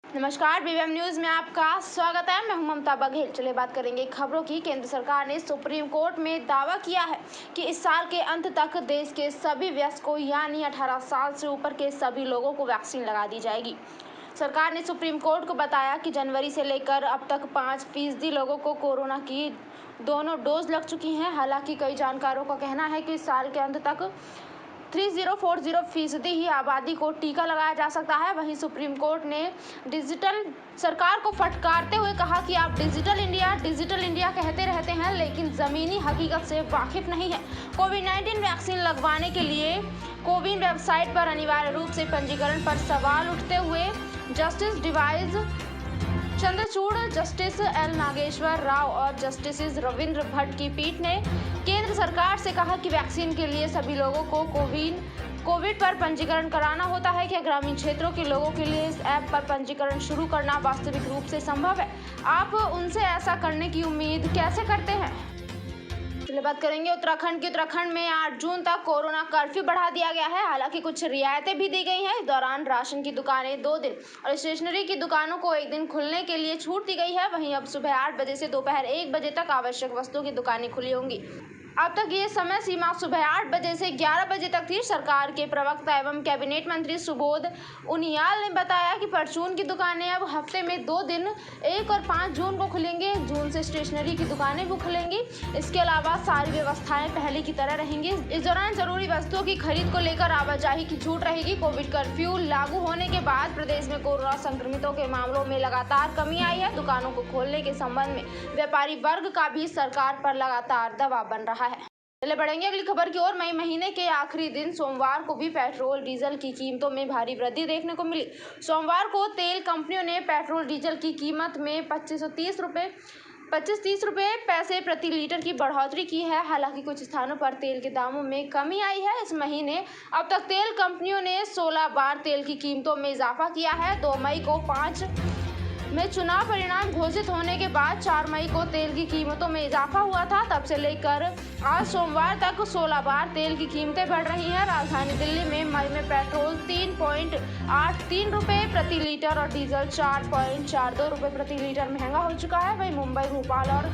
नमस्कार, BBM news में आपका स्वागत है। मैं हूं ममता बघेल। चलिए बात करेंगे खबरों की। केंद्र सरकार ने सुप्रीम कोर्ट में दावा किया है कि इस साल के अंत तक देश के सभी वयस्कों यानी 18 साल से ऊपर के सभी लोगों को वैक्सीन लगा दी जाएगी। सरकार ने सुप्रीम कोर्ट को बताया कि जनवरी से लेकर अब तक 5% लोगों को कोरोना की दोनों डोज लग चुकी हैं। हालांकि कई जानकारों का कहना है कि इस साल के अंत तक 3040% ही आबादी को टीका लगाया जा सकता है। वहीं सुप्रीम कोर्ट ने डिजिटल सरकार को फटकारते हुए कहा कि आप डिजिटल इंडिया कहते रहते हैं, लेकिन जमीनी हकीकत से वाकिफ नहीं है। कोविड-19 वैक्सीन लगवाने के लिए कोविन वेबसाइट पर अनिवार्य रूप से पंजीकरण पर सवाल उठते हुए justice DY Chandrachud, justice L Nageswara Rao और जस्टिस रविंद्र भट्ट की पीठ ने केंद्र सरकार से कहा कि वैक्सीन के लिए सभी लोगों को कोविड पर पंजीकरण कराना होता है। क्या ग्रामीण क्षेत्रों के लोगों के लिए इस ऐप पर पंजीकरण शुरू करना वास्तविक रूप से संभव है? आप उनसे ऐसा करने की उम्मीद कैसे करते हैं? चलिए बात करेंगे उत्तराखंड में 8 जून तक कोरोना कर्फ्यू बढ़ा दिया गया है। हालांकि कुछ रियायतें भी दी गई हैं। इस दौरान राशन की दुकानें 2 दिन और स्टेशनरी की दुकानों को 1 दिन खुलने के लिए छूट दी गई है। वहीं अब सुबह 8 बजे से दोपहर 1 बजे तक आवश्यक वस्तुओं की दुकानें खुली होंगी। अब तक ये समय सीमा सुबह 8 बजे से 11 बजे तक थी। सरकार के प्रवक्ता एवं कैबिनेट मंत्री सुबोध उनियाल ने बताया कि परचून की दुकानें अब हफ्ते में 2 दिन 1 और 5 जून को खुलेंगे। जून से स्टेशनरी की दुकानें भी खुलेंगी। इसके अलावा सारी व्यवस्थाएं पहले की तरह रहेंगी। इस दौरान जरूरी वस्तुओं की खरीद को लेकर आवाजाही की छूट रहेगी। कोविड कर्फ्यू लागू होने के बाद प्रदेश में कोरोना संक्रमितों के मामलों में लगातार कमी आई है। दुकानों को खोलने के संबंध में व्यापारी वर्ग का भी सरकार पर लगातार दबाव बन रहा है। चले बढ़ेंगे अगली खबर की ओर। मई महीने के आखिरी दिन सोमवार को भी पेट्रोल डीजल की कीमतों में भारी वृद्धि देखने को मिली। सोमवार को तेल कंपनियों ने पेट्रोल डीजल की कीमत में 25-30 रुपए पैसे प्रति लीटर की बढ़ोतरी की है। हालांकि कुछ स्थानों पर तेल के दामों में कमी आई है। इस महीने अब तक तेल कंपनियों ने 16 बार तेल की कीमतों में इजाफा किया है। 2 मई को 5 में चुनाव परिणाम घोषित होने के बाद 4 मई को तेल की कीमतों में इजाफा हुआ था। तब से लेकर आज सोमवार तक 16 बार तेल की कीमतें बढ़ रही हैं। राजधानी दिल्ली में मई में पेट्रोल 3.83 रुपए प्रति लीटर और डीजल 4.42 रुपए प्रति लीटर महंगा हो चुका है। वहीं मुंबई, भोपाल और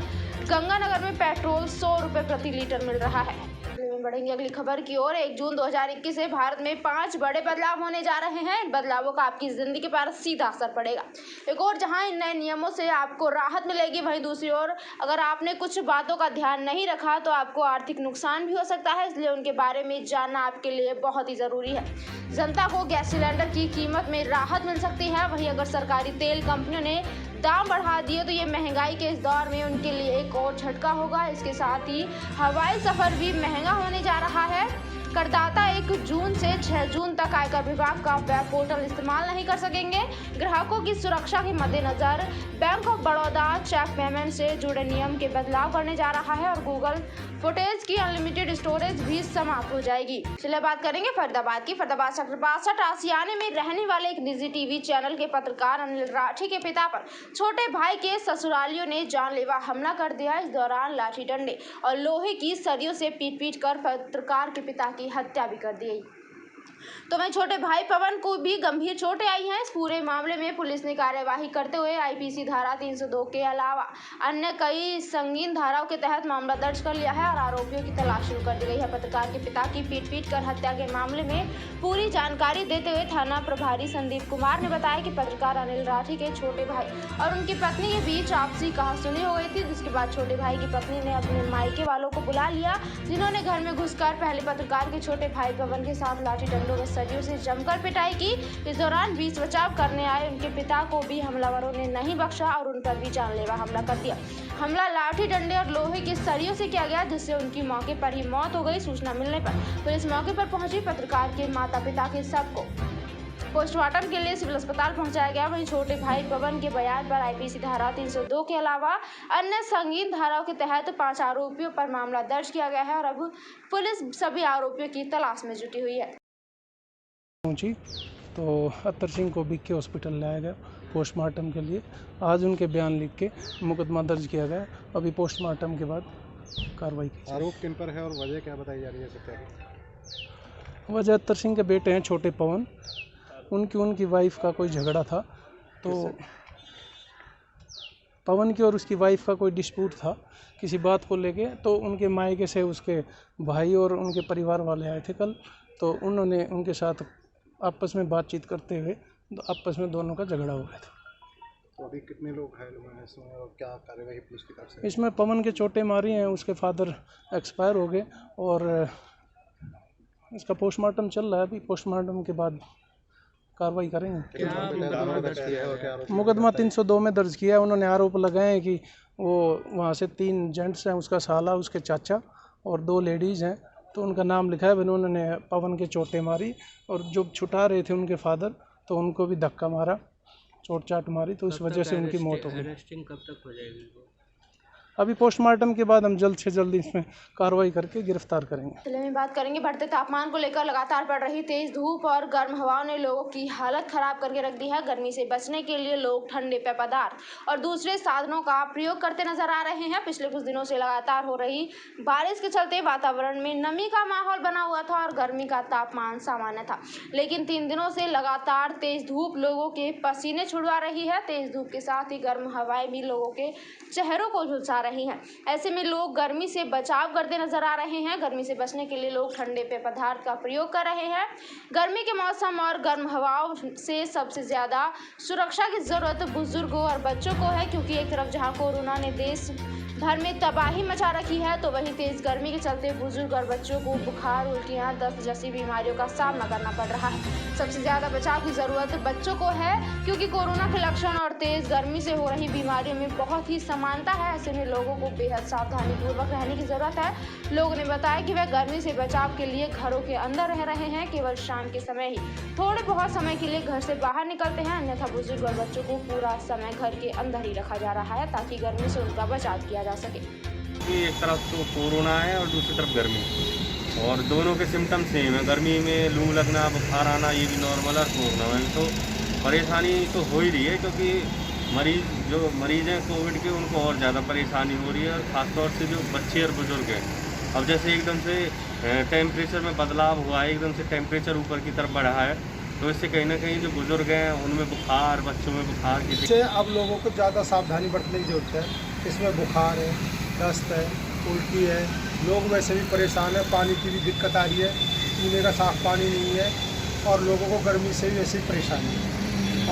गंगानगर में पेट्रोल 100 रुपए प्रति लीटर मिल रहा है। बढ़ेंगे अगली खबर की ओर। 1 जून 2021 से भारत में 5 बड़े बदलाव होने जा रहे हैं। इन बदलावों का आपकी जिंदगी पर सीधा असर पड़ेगा। एक और जहां इन नए नियमों से आपको राहत मिलेगी, वहीं दूसरी ओर अगर आपने कुछ बातों का ध्यान नहीं रखा तो आपको आर्थिक नुकसान भी हो सकता है। इसलिए उनके बारे में जानना आपके लिए बहुत ही जरूरी है। जनता को गैस सिलेंडर की कीमत में राहत मिल सकती है। वहीं अगर सरकारी तेल कंपनियों ने दाम बढ़ा दिए तो ये महंगाई के इस दौर में उनके लिए एक और झटका होगा। इसके साथ ही हवाई सफर भी महंगा होने जा रहा है। करदाता 1 जून से 6 जून तक आयकर विभाग का वेब पोर्टल इस्तेमाल नहीं कर सकेंगे। ग्राहकों की सुरक्षा के मद्देनजर bank of Baroda cheque payment से जुड़े नियम के बदलाव करने जा रहा है और गूगल फुटेज की अनलिमिटेड स्टोरेज भी समाप्त हो जाएगी। चलिए बात करेंगे फरीदाबाद की। फरीदाबाद सेक्टर 62 आसियाने में रहने वाले एक निजी टीवी चैनल के पत्रकार अनिल राठी के पिता पर छोटे भाई के ससुरालियों ने जानलेवा हमला कर दिया। इस दौरान लाठी डंडे और लोहे की सरियों से पीट कर पत्रकार के पिता की हत्या भी कर दी गई। तो वहीं छोटे भाई पवन को भी गंभीर चोटें आई हैं। इस पूरे मामले में पुलिस ने कार्यवाही करते हुए आईपीसी धारा 302 के अलावा अन्य कई संगीन धाराओं के तहत मामला दर्ज कर लिया है और आरोपियों की तलाश शुरू कर दी गई है। पत्रकार के पिता की पीट कर हत्या के मामले में पूरी जानकारी देते हुए थाना प्रभारी संदीप कुमार ने बताया कि पत्रकार अनिल राठी के छोटे भाई और उनकी पत्नी के बीच आपसी कहासुनी हो गई थी, जिसके बाद छोटे भाई की पत्नी ने अपने मायके वालों को बुला लिया, जिन्होंने घर में घुसकर पहले पत्रकार के छोटे भाई पवन के साथ लाठी डंडों व सरियों से जमकर पिटाई की। इस दौरान बीच बचाव करने आए उनके पिता को भी हमलावरों ने नहीं बख्शा और उन पर भी जानलेवा हमला कर दिया। हमला लाठी डंडे और लोहे की सरियों से किया गया, जिससे उनकी मौके पर ही मौत हो गई। सूचना मिलने पर पुलिस मौके पर पहुंची। पत्रकार के माता पिता के शव को पोस्टमार्टम के लिए सिविल अस्पताल पहुंचाया गया। वहीं छोटे भाई पवन के बयान पर आईपीसी धारा 302 के अलावा अन्य संगीन धाराओं के तहत 5 आरोपियों पर मामला दर्ज किया गया है और अब पुलिस सभी आरोपियों की तलाश में जुटी हुई है। पहुंची तो अत्तर सिंह को बीके हॉस्पिटल लाया गया पोस्टमार्टम के लिए। आज उनके बयान लिख के मुकदमा दर्ज किया गया। अभी पोस्टमार्टम के बाद कार्रवाई की। आरोप किन पर है और वजह क्या बताई जा रही है सत्या? वजह अत्तर सिंह के बेटे हैं छोटे पवन, उनकी वाइफ का कोई झगड़ा था तो पवन की और उसकी वाइफ का कोई डिस्प्यूट था किसी बात को लेके, तो उनके मायके से उसके भाई और उनके परिवार वाले आए थे कल, तो उन्होंने उनके साथ आपस में बातचीत करते हुए आपस में दोनों का झगड़ा हो गया था। तो अभी कितने लोग घायल हुए हैं इसमें और क्या कार्यवाही पुलिस की तरफ से? इसमें पवन के चोटें मारी हैं, उसके फादर एक्सपायर हो गए और इसका पोस्टमार्टम चल रहा है। अभी पोस्टमार्टम के बाद कार्रवाई करेंगे। मुकदमा 302 में दर्ज किया है। उन्होंने आरोप लगाए हैं कि वो वहाँ से 3 जेंट्स हैं, उसका साला, उसके चाचा और 2 लेडीज़ हैं, तो उनका नाम लिखा है। उन्होंने पवन के चोटें मारी और जो छुटा रहे थे उनके फादर, तो उनको भी धक्का मारा, चोट चाट मारी, तो इस वजह से उनकी मौत हो गई। अरेस्टिंग कब तक हो जाएगी? अभी पोस्टमार्टम के बाद हम जल्द से जल्द इसमें कार्रवाई करके गिरफ्तार करेंगे। चलिए में बात करेंगे बढ़ते तापमान को लेकर। लगातार पड़ रही तेज धूप और गर्म हवाओं ने लोगों की हालत खराब करके रख दी है। गर्मी से बचने के लिए लोग ठंडे पेय पदार्थ और दूसरे साधनों का प्रयोग करते नजर आ रहे हैं। पिछले कुछ दिनों से लगातार हो रही बारिश के चलते वातावरण में नमी का माहौल बना हुआ था और गर्मी का तापमान सामान्य था, लेकिन 3 दिनों से लगातार तेज धूप लोगों के पसीने छुड़वा रही है। तेज धूप के साथ ही गर्म हवाएं भी लोगों के चेहरों को झुलसा रही हैं। ऐसे में लोग गर्मी से बचाव करते नजर आ रहे हैं। गर्मी से बचने के लिए लोग ठंडे पेय पदार्थ का प्रयोग कर रहे हैं। गर्मी के मौसम और गर्म हवाओं से सबसे ज्यादा सुरक्षा की जरूरत बुजुर्गों और बच्चों को है, क्योंकि एक तरफ जहां कोरोना ने देश भर में तबाही मचा रखी है, तो वहीं तेज गर्मी के चलते बुजुर्ग और बच्चों को बुखार, उल्टियां, दस्त जैसी बीमारियों का सामना करना पड़ रहा है। सबसे ज्यादा बचाव की जरूरत बच्चों को है, क्योंकि कोरोना के लक्षण और तेज गर्मी से हो रही बीमारियों में बहुत ही समानता है। ऐसे में लोगों को बेहद सावधानी पूर्वक रहने की जरूरत है। लोगों ने बताया कि वे गर्मी से बचाव के लिए घरों के अंदर रह रहे हैं। केवल शाम के समय ही थोड़े बहुत समय के लिए घर से बाहर निकलते हैं, अन्यथा बुजुर्ग और बच्चों को पूरा समय घर के अंदर ही रखा जा रहा है, ताकि गर्मी से उनका बचाव किया जा सके। एक तरफ तो कोरोना है और दूसरी तरफ गर्मी, और दोनों के सिम्टम सेम है। गर्मी में लू लगना, बुखार आना, ये भी नॉर्मल है। कोरोना में तो परेशानी तो हो ही रही है, क्योंकि जो मरीज़ हैं कोविड के, उनको और ज़्यादा परेशानी हो रही है, और ख़ासतौर से जो बच्चे और बुजुर्ग हैं। अब जैसे एकदम से टेम्परेचर में बदलाव हुआ है, एकदम से टेम्परेचर ऊपर की तरफ बढ़ा है, तो इससे कहीं ना कहीं जो बुजुर्ग हैं उनमें बुखार, बच्चों में बुखार की अब लोगों को ज़्यादा सावधानी बरतने की ज़रूरत है। इसमें बुखार है, दस्त है, उल्टी है, लोग वैसे भी परेशान है, पानी की भी दिक्कत आ रही है, पीने का साफ पानी नहीं है, और लोगों को गर्मी से भी वैसे ही परेशानी है।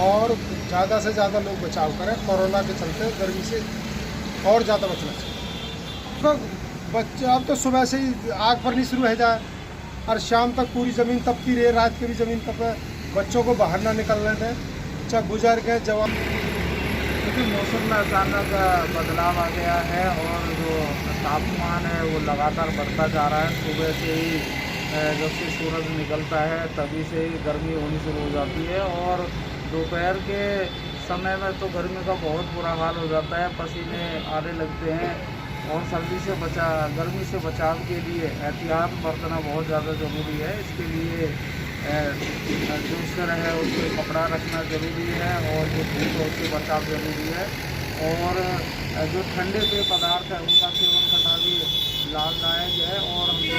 और ज़्यादा से ज़्यादा लोग बचाव करें, कोरोना के चलते गर्मी से और ज़्यादा बचना चाहिए। तो बच्चे अब तो सुबह से ही आग भरनी शुरू हो जाए और शाम तक पूरी ज़मीन तपती रहे, रात की भी ज़मीन तपे, बच्चों को बाहर ना निकलने दें, चाहे बुजुर्ग हैं, जवान। क्योंकि मौसम में अचानक बदलाव आ गया है और जो तापमान है वो लगातार बढ़ता जा रहा है। सुबह से ही जब से सूरज निकलता है तभी से ही गर्मी होनी शुरू हो जाती है, और दोपहर के समय में तो गर्मी का बहुत बुरा हाल हो जाता है, पसीने आने लगते हैं। और गर्मी से बचाव के लिए एहतियात बरतना बहुत ज़्यादा ज़रूरी है। इसके लिए जो शर है उसको कपड़ा रखना ज़रूरी है, और जो धूप है उससे बचाव ज़रूरी है, और जो ठंडे पेय पदार्थ है उनका सेवन करना भी लाभदायक है। और हम जो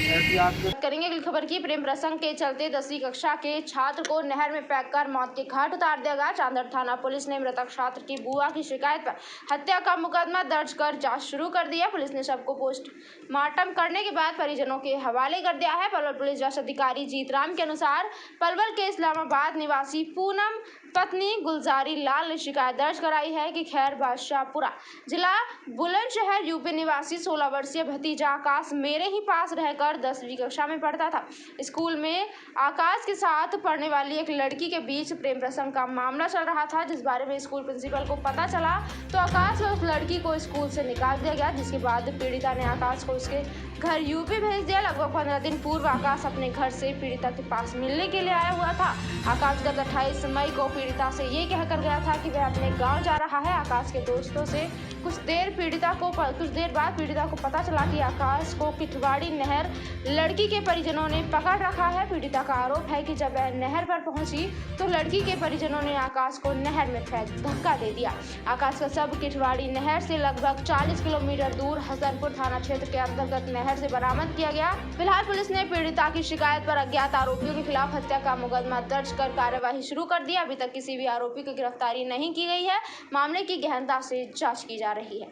एहतियात करेंगे अगली खबर की। प्रेम प्रसंग के चलते 10वीं कक्षा के छात्र को नहर में फेंककर मौत के घाट उतार दिया गया। चांदर थाना पुलिस ने मृतक छात्र की बुआ की शिकायत पर हत्या का मुकदमा दर्ज कर जांच शुरू कर दिया। पुलिस ने शव को पोस्टमार्टम करने के बाद परिजनों के हवाले कर दिया है। पलवल पुलिस जांच अधिकारी जीतराम के अनुसार पलवल के इस्लामाबाद निवासी पूनम पत्नी गुलजारी लाल ने शिकायत दर्ज कराई है कि खैर बादशाहपुरा जिला बुलंदशहर यूपी निवासी 16 वर्षीय भतीजा आकाश मेरे ही पास रहकर 10वीं कक्षा में पढ़ता था। स्कूल में आकाश के साथ पढ़ने वाली एक लड़की के बीच प्रेम प्रसंग का मामला चल रहा था, जिस बारे में स्कूल प्रिंसिपल को पता चला तो आकाश और उस लड़की को स्कूल से निकाल दिया गया, जिसके बाद पीड़िता ने आकाश को उसके घर यूपी भेज दिया। लगभग 15 दिन पूर्व आकाश अपने घर से पीड़िता के पास मिलने के लिए आया हुआ था। आकाश गत 28 मई को पीड़िता से ये कहकर गया था कि वह अपने गांव जा रहा है। आकाश के दोस्तों से कुछ देर बाद पीड़िता को पता चला कि आकाश को किठवाड़ी नहर लड़की के परिजनों ने पकड़ रखा है। पीड़िता का आरोप है कि जब वह नहर पर पहुंची तो लड़की के परिजनों ने आकाश को नहर में फेंक धक्का दे दिया। आकाश का शव किठवाड़ी नहर से लगभग 40 किलोमीटर दूर हसनपुर थाना क्षेत्र के अंतर्गत नहर से बरामद किया गया। फिलहाल पुलिस ने पीड़िता की शिकायत पर अज्ञात आरोपियों के खिलाफ हत्या का मुकदमा दर्ज कर कार्यवाही शुरू कर दिया। अभी तक किसी भी आरोपी की गिरफ्तारी नहीं की गई है। मामले की गहनता से जांच की जा रही है।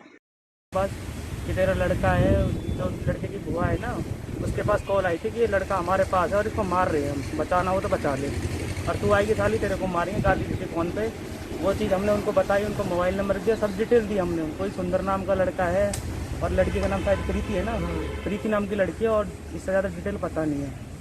बस कि तेरा लड़का है, जो लड़के की बुआ है ना, उसके पास कॉल आई थी कि ये लड़का हमारे पास है और इसको मार रहे हैं, हम बचाना हो तो बचा ले, और तू आएगी साली तेरे को मारेंगे गाली के फ़ोन पे। वो चीज़ हमने उनको बताई, उनको मोबाइल नंबर दिया, सब डिटेल दी हमने उनको। कोई सुंदर नाम का लड़का है और लड़की का नाम शायद प्रीति है ना, प्रीति नाम की लड़की है, और इससे ज़्यादा डिटेल पता नहीं है।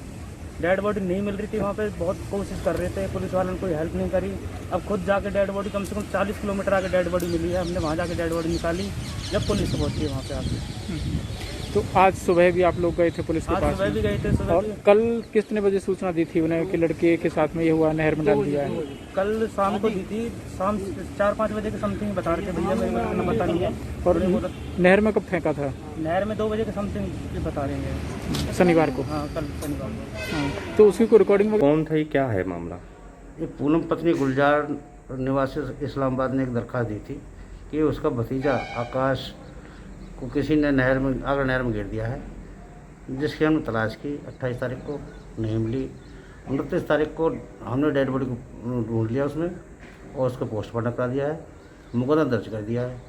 डेड बॉडी नहीं मिल रही थी वहाँ पे, बहुत कोशिश कर रहे थे, पुलिस वालों ने कोई हेल्प नहीं करी। अब खुद जाके डेड बॉडी कम से कम 40 किलोमीटर आगे डेड बॉडी मिली है, हमने वहाँ जाके डेड बॉडी निकाली जब पुलिस पहुँची वहाँ पे आके। तो आज सुबह भी आप लोग गए थे पुलिस के आज पास सुबह भी गए थे, सुबह और भी। कल कितने बजे सूचना दी थी उन्हें कि लड़के के साथ में ये हुआ, नहर में डाल दिया है? कल शाम को दी थी, शाम 4-5 बजे के समथिंग बता रहे थे भैया, मेरे को इतना पता नहीं है। और नहर में कब फेंका था? नहर में 2 बजे के समथिंग बता रहे हैं, शनिवार को। हाँ कल शनिवार को। हाँ, तो उसकी कोई रिकॉर्डिंग कौन था, क्या है मामला? एक पूनम पत्नी गुलजार निवासी इस्लामाबाद ने एक दरख्वास्त दी थी कि उसका भतीजा आकाश को किसी ने नहर में गिर दिया है, जिसकी हमने तलाश की। 28 तारीख को नहीं मिली। 29 तारीख को हमने डेड बॉडी को ढूंढ लिया उसमें और उसको पोस्टमार्टम करा दिया है, मुकदमा दर्ज कर दिया है।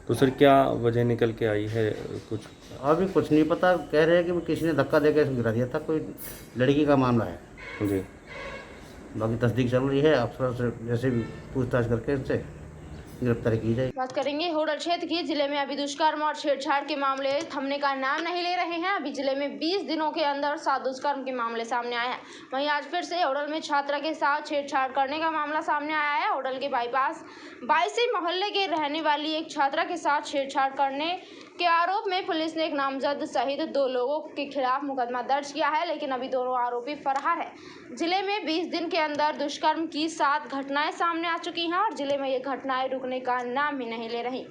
तो सर क्या वजह निकल के आई है कुछ? अभी कुछ नहीं पता, कह रहे हैं कि किसी ने धक्का देकर इसमें गिरा दिया था, कोई लड़की का मामला है जी। बाकी तस्दीक चल रही है, अफसर से जैसे भी पूछताछ करके इनसे गिरफ्तारी की जाए। बात करेंगे होडल क्षेत्र की। जिले में अभी दुष्कर्म और छेड़छाड़ के मामले थमने का नाम नहीं ले रहे हैं। अभी जिले में 20 दिनों के अंदर 7 दुष्कर्म के मामले सामने आए हैं। वहीं आज फिर से होडल में छात्रा के साथ छेड़छाड़ करने का मामला सामने आया है। होडल के बाईपास 22 मोहल्ले के रहने वाली एक छात्रा के साथ छेड़छाड़ करने के आरोप में पुलिस ने एक नामजद सहित 2 लोगों के खिलाफ मुकदमा दर्ज किया है, लेकिन अभी दोनों आरोपी फरार है। जिले में 20 दिन के अंदर दुष्कर्म की 7 घटनाएं सामने आ चुकी हैं और जिले में ये घटनाएं रुकने का नाम ही नहीं ले रही।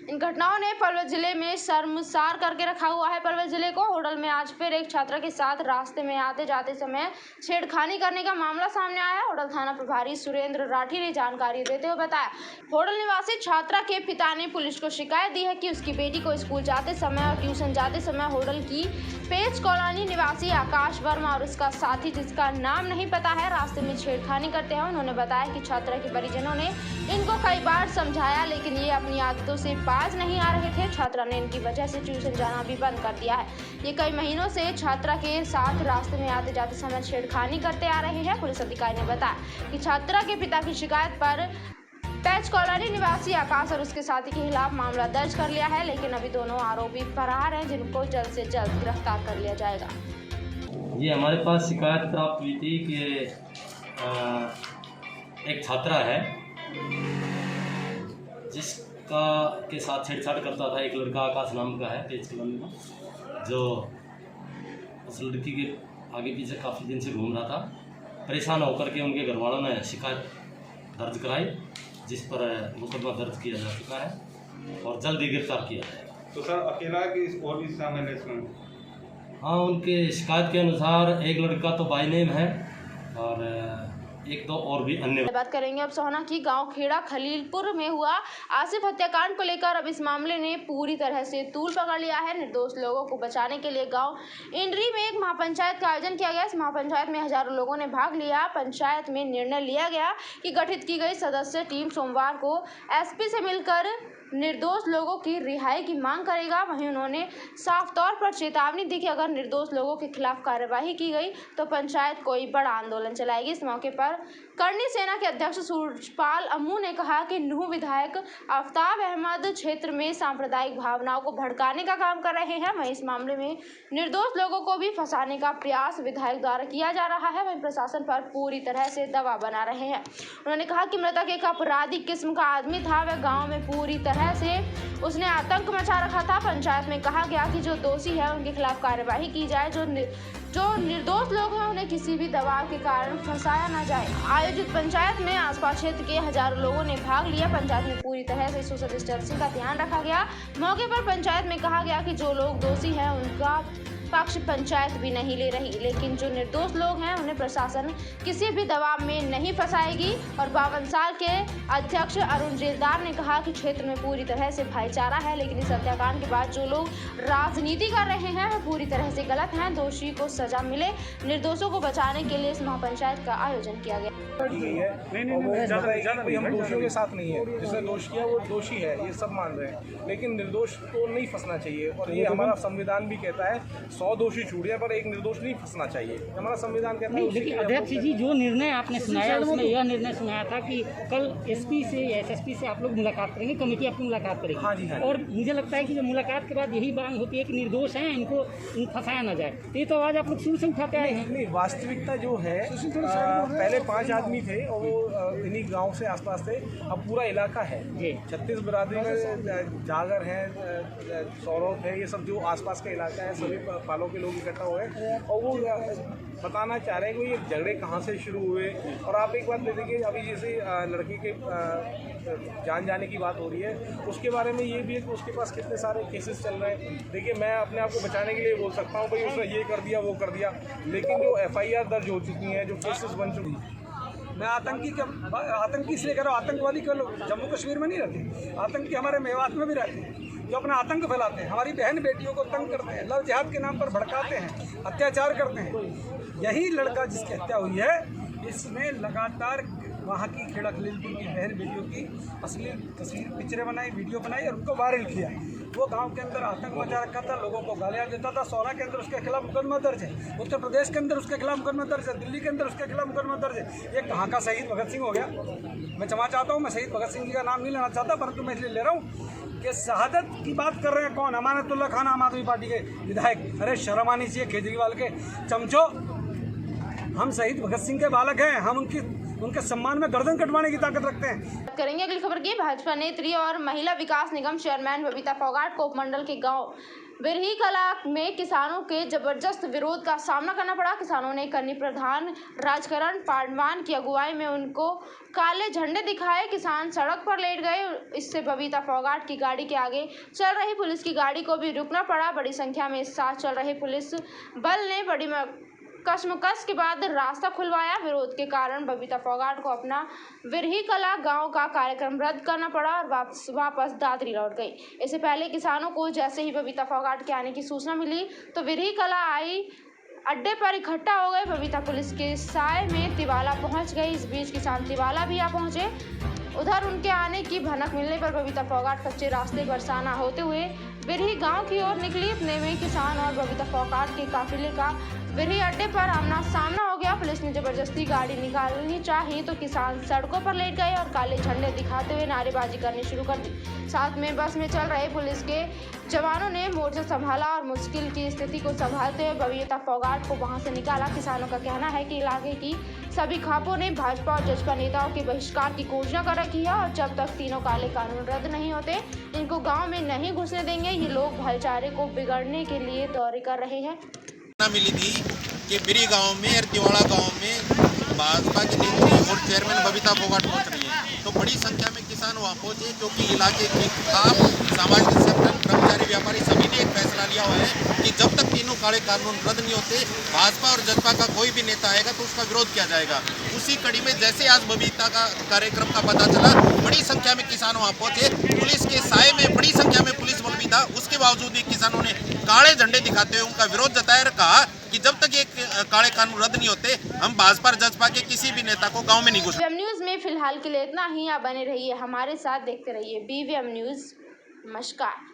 इन घटनाओं ने पलवल जिले में शर्मसार करके रखा हुआ है। पलवल जिले को होडल में आज फिर एक छात्रा के साथ रास्ते में आते जाते समय छेड़खानी करने का मामला सामने आया है। होडल थाना प्रभारी सुरेंद्र राठी ने जानकारी देते हुए बताया, होडल निवासी छात्रा के पिता ने पुलिस को शिकायत दी है कि उसकी बेटी को स्कूल जाते समय और ट्यूशन जाते समय होडल की पेज कॉलोनी निवासी आकाश वर्मा और उसका साथी, जिसका नाम नहीं पता है, रास्ते में छेड़खानी करते हैं। उन्होंने बताया कि छात्रा के परिजनों ने इनको कई बार समझाया, लेकिन ये अपनी आदतों से बाज नहीं आ रहे थे। छात्रा ने इनकी वजह से ट्यूशन जाना भी बंद कर दिया है। ये कई महीनों से छात्रा के साथ रास्ते में आते जाते समय छेड़खानी करते आ रहे हैं। पुलिस अधिकारी ने बताया कि छात्रा के पिता की शिकायत पर पैच कॉलोनी निवासी आकाश और उसके साथी के खिलाफ मामला दर्ज कर लिया है, लेकिन अभी दोनों आरोपी फरार हैं, जिनको जल्द से जल्द गिरफ्तार कर लिया जाएगा। ये हमारे पास शिकायत प्राप्त हुई थी कि एक छात्रा है जिसका के साथ छेड़छाड़ करता था एक लड़का, आकाश नाम का है, पेज कॉलोनी में, जो उस लड़की के आगे पीछे काफ़ी दिन से घूम रहा था। परेशान होकर के उनके घर वालों ने शिकायत दर्ज कराई, जिस पर मुकदमा दर्ज किया जा चुका है और जल्द ही गिरफ्तार किया जाएगा। तो सर अकेला कि और भी शामिल है इसमें? हाँ, उनके शिकायत के अनुसार एक लड़का तो बाई नेम है और 1-2 और भी अन्य। बात करेंगे अब सोहना की। गांव खेड़ा खलीलपुर में हुआ आसिफ हत्याकांड को लेकर अब इस मामले ने पूरी तरह से तूल पकड़ लिया है। निर्दोष लोगों को बचाने के लिए गांव इंड्री में एक महापंचायत का आयोजन किया गया। इस महापंचायत में हजारों लोगों ने भाग लिया। पंचायत में निर्णय लिया गया कि गठित की गई सदस्य टीम सोमवार को एसपी से मिलकर निर्दोष लोगों की रिहाई की मांग करेगा। वहीं उन्होंने साफ तौर पर चेतावनी दी कि अगर निर्दोष लोगों के खिलाफ कार्यवाही की गई तो पंचायत कोई बड़ा आंदोलन चलाएगी। इस मौके पर करनी सेना के अध्यक्ष सूरजपाल अम्मू ने कहा कि नूह विधायक आफ्ताब अहमद क्षेत्र में सांप्रदायिक भावनाओं को भड़काने का काम कर रहे हैं। वहीं इस मामले में निर्दोष लोगों को भी फंसाने का प्रयास विधायक द्वारा किया जा रहा है। वहीं प्रशासन पर पूरी तरह से दबाव बना रहे हैं। उन्होंने कहा कि मृतक एक आपराधिक किस्म का आदमी था। वह गाँव में पूरी तरह से उसने आतंक मचा रखा था। पंचायत में कहा गया कि जो दोषी है उनके खिलाफ कार्यवाही की जाए। जो निर्दोष लोग हैं उन्हें किसी भी दबाव के कारण फंसाया न जाए। आयोजित पंचायत में आसपास क्षेत्र के हजारों लोगों ने भाग लिया। पंचायत में पूरी तरह से सोशल डिस्टेंसिंग का ध्यान रखा गया। मौके पर पंचायत में कहा गया कि जो लोग दोषी हैं उनका निष्पक्ष पंचायत भी नहीं ले रही, लेकिन जो निर्दोष लोग हैं उन्हें प्रशासन किसी भी दबाव में नहीं फंसाएगी। और 52 साल के अध्यक्ष अरुण जेलदार ने कहा कि क्षेत्र में पूरी तरह से भाईचारा है, लेकिन इस हत्याकांड के बाद जो लोग राजनीति कर रहे हैं वो पूरी तरह से गलत हैं। दोषी को सजा मिले, निर्दोषों को बचाने के लिए इस महापंचायत का आयोजन किया गया। हम दोषियों के साथ नहीं है, जिसने दोष किया वो दोषी है, ये सब मान रहे हैं, लेकिन निर्दोष को नहीं फंसना चाहिए। और ये हमारा संविधान भी कहता है 100 दोषी छूट जाए पर एक निर्दोष नहीं फंसना चाहिए, हमारा संविधान कहता है। लेकिन अध्यक्ष जी, जो निर्णय आपने सुनाया उसमें यह निर्णय सुनाया था कि कल एसपी से एसएसपी से आप लोग मुलाकात करेंगे, कमेटी आपकी मुलाकात करेगी। हाँ जी, हाँ। और मुझे लगता है कि जो मुलाकात के बाद यही मांग होती है कि निर्दोष हैं, इनको फंसाया ना जाए। तो ये तो आवाज़ आप लोग शुरू से उठाते आए हैं। नहीं, वास्तविकता जो है पहले 5 आदमी थे और वो इन्हीं गांव से आसपास थे, अब पूरा इलाका है। 36 बिरादरी में जागर है, सौरभ है, ये सब जो आसपास का इलाका है, सभी पालों के लोग इकट्ठा हुए और वो बताना चाह रहे हैं कि ये झगड़े कहाँ से शुरू हुए। और आप एक बात ले देखिए, अभी जैसे लड़की के जान जाने की बात हो रही है, उसके बारे में ये भी है कि उसके पास कितने सारे केसेस चल रहे हैं। देखिए, मैं अपने आप को बचाने के लिए बोल सकता हूँ भाई उसने ये कर दिया वो कर दिया, लेकिन जो FIR दर्ज हो चुकी हैं, जो केसेस बन चुकी हैं। मैं आतंकी इसलिए कह रहा हूँ, आतंकवादी कल जम्मू कश्मीर में नहीं रहते, आतंकी हमारे मेवात में भी रहते हैं, जो अपना आतंक फैलाते हैं, हमारी बहन बेटियों को तंग करते हैं, लव जिहाद के नाम पर भड़काते हैं, अत्याचार करते हैं। यही लड़का जिसकी हत्या हुई है, इसने लगातार वहाँ की खेड़ा खलीलपुर की बहन बेटियों की अश्लील तस्वीर पिक्चरें बनाई, वीडियो बनाई और उनको वायरल किया। वो गांव के अंदर आतंक मचा रखा था, लोगों को गालियाँ देता था। सौरा के अंदर उसके खिलाफ मुकदमा दर्ज है, उत्तर प्रदेश के अंदर उसके खिलाफ मुकदमा दर्ज है, दिल्ली के अंदर उसके खिलाफ मुकदमा दर्ज है। ये कहाँ का शहीद भगत सिंह हो गया? मैं क्षमा चाहता हूँ, मैं शहीद भगत सिंह जी का नाम नहीं लेना चाहता, परंतु मैं इसलिए ले रहा हूँ कि शहादत की बात कर रहे हैं कौन? अमानतुल्लाह खान, आम आदमी पार्टी के विधायक। अरे शर्म आनी चाहिए केजरीवाल के चमचो। हम शहीद भगत सिंह के बालक हैं, हम उनके सम्मान में गर्दन कटवाने की ताकत रखते हैं। बात करेंगे अगली खबर की। भाजपा नेत्री और महिला विकास निगम चेयरमैन बबीता फोगाट को उपमंडल के गांव बिरही कला में किसानों के जबरदस्त विरोध का सामना करना पड़ा। किसानों ने करनी प्रधान राजकरण पाडवान की अगुवाई में उनको काले झंडे दिखाए, किसान सड़क पर लेट गए। इससे बबीता फोगाट की गाड़ी के आगे चल रही पुलिस की गाड़ी को भी रुकना पड़ा। बड़ी संख्या में साथ चल रहे पुलिस बल ने बड़ी कशमकश के बाद रास्ता खुलवाया। विरोध के कारण बबीता फोगाट को अपना बिरही कला गांव का कार्यक्रम रद्द करना पड़ा और वापस दादरी लौट गई। इससे पहले किसानों को जैसे ही बबीता फोगाट के आने की सूचना मिली तो बिरही कला आई अड्डे पर इकट्ठा हो गए। बबीता पुलिस के साय में तिवाला पहुंच गई। इस बीच किसान तिवाला भी आ पहुंचे। उधर उनके आने की भनक मिलने पर बबीता फोगाट कच्चे रास्ते पर रवाना होते हुए बिरही गांव की ओर निकली। इतने में किसान और बबीता फोगाट के काफिले का बिरही अड्डे पर आमना सामना हो गया। पुलिस ने जबरदस्ती गाड़ी निकालनी चाहिए तो किसान सड़कों पर लेट गए और काले झंडे दिखाते हुए नारेबाजी करनी शुरू कर दी। साथ में बस में चल रहे पुलिस के जवानों ने मोर्चा संभाला और मुश्किल की स्थिति को संभालते हुए बबीता फोगाट को वहां से निकाला। किसानों का कहना है कि इलाके की सभी खापों ने भाजपा और जसपा नेताओं के बहिष्कार की घोषणा कर रखी है और जब तक तीनों काले कानून रद्द नहीं होते इनको गाँव में नहीं घुसने देंगे। ये लोग भाईचारे को बिगड़ने के लिए दौरे कर रहे हैं। मिली थी कि बिरी गांव में और तिवाड़ा गांव में भाजपा की नेत्री और चेयरमैन बबीता फोगाट पहुंच रही है, तो बड़ी संख्या में किसान वहां पहुंचे क्योंकि इलाके के आप सामाजिक संगठन, कर्मचारी, व्यापारी सभी ने एक फैसला लिया हुआ है कि जब तक तीनों काले कानून रद्द नहीं होते भाजपा और जसपा का कोई भी नेता आएगा तो उसका विरोध किया जाएगा। उसी कड़ी में जैसे आज बबीता का कार्यक्रम का पता चला, बड़ी संख्या में किसान वहाँ पहुंचे। पुलिस के साए में बड़ी संख्या में पुलिस बल भी था, उसके बावजूद भी किसानों ने काले झंडे दिखाते हुए उनका विरोध जताया और कहा कि जब तक ये काले कानून रद्द नहीं होते हम भाजपा और जसपा के किसी भी नेता को गांव में नहीं घुसने। BVM न्यूज़ में फिलहाल के लिए इतना ही। आप बने रहिए हमारे साथ, देखते रहिए BVM न्यूज़। नमस्कार।